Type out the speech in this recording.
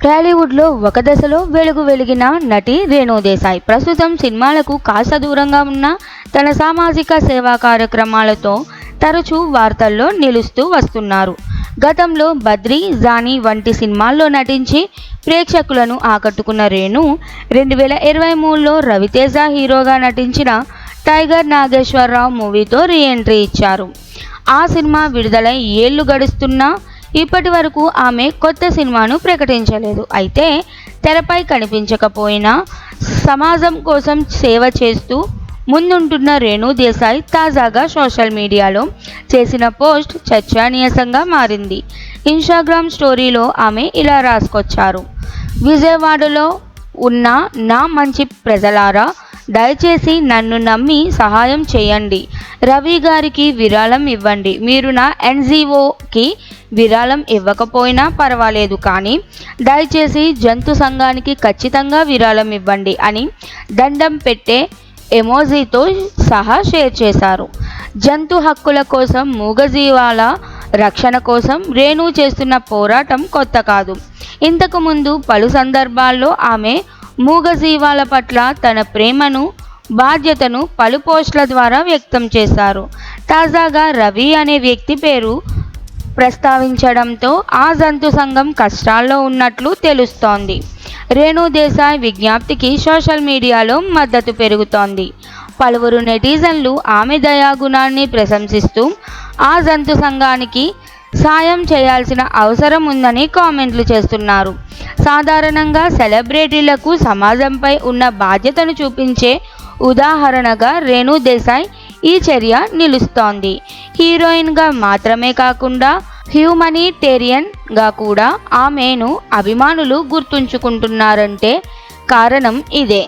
టాలీవుడ్లో ఒక దశలో వెలిగిన నటి రేణు దేశాయ్ ప్రస్తుతం సినిమాలకు కాస్త దూరంగా ఉన్న తన సామాజిక సేవా కార్యక్రమాలతో తరచూ వార్తల్లో నిలుస్తూ వస్తున్నారు. గతంలో బద్రీ, జానీ వంటి సినిమాల్లో నటించి ప్రేక్షకులను ఆకట్టుకున్న రేణు 2023లో రవితేజ హీరోగా నటించిన టైగర్ నాగేశ్వరరావు మూవీతో రీ ఎంట్రీ ఇచ్చారు. ఆ సినిమా విడుదలై ఏళ్లు గడుస్తున్నా ఇప్పటి వరకు ఆమె కొత్త సినిమాను ప్రకటించలేదు. అయితే తెరపై కనిపించకపోయినా సమాజం కోసం సేవ చేస్తూ ముందుంటున్న రేణు దేశాయ్ తాజాగా సోషల్ మీడియాలో చేసిన పోస్ట్ చర్చనీయాంశంగా మారింది. ఇన్స్టాగ్రామ్ స్టోరీలో ఆమె ఇలా రాసుకొచ్చారు: విజయవాడలో ఉన్న నా మంచి ప్రజలారా, దయచేసి నన్ను నమ్మి సహాయం చేయండి. రవి గారికి విరాళం ఇవ్వండి. మీరు నా NGOకి విరాళం ఇవ్వకపోయినా పర్వాలేదు, కానీ దయచేసి జంతు సంఘానికి ఖచ్చితంగా విరాళం ఇవ్వండి అని దండం పెట్టే ఎమోజీతో సహా షేర్ చేశారు. జంతు హక్కుల కోసం, మూగజీవాల రక్షణ కోసం రేణు చేస్తున్న పోరాటం కొత్త కాదు. ఇంతకు ముందు పలు సందర్భాల్లో ఆమె మూగజీవాల పట్ల తన ప్రేమను, బాధ్యతను పలు పోస్టుల ద్వారా వ్యక్తం చేశారు. తాజాగా రవి అనే వ్యక్తి పేరు ప్రస్తావించడంతో ఆ జంతు సంఘం కష్టాల్లో ఉన్నట్లు తెలుస్తోంది. రేణు దేశాయ్ విజ్ఞప్తికి సోషల్ మీడియాలో మద్దతు పెరుగుతోంది. పలువురు నెటిజన్లు ఆమె దయాగుణాన్ని ప్రశంసిస్తూ ఆ జంతు సంఘానికి సాయం చేయాల్సిన అవసరం ఉందని కామెంట్లు చేస్తున్నారు. సాధారణంగా సెలబ్రిటీలకు సమాజంపై ఉన్న బాధ్యతను చూపించే ఉదాహరణగా రేణు దేశాయ్ ఈ చర్య నిలుస్తోంది. హీరోయిన్గా మాత్రమే కాకుండా హ్యూమనిటేరియన్గా కూడా ఆమెను అభిమానులు గుర్తుంచుకుంటున్నారంటే కారణం ఇదే.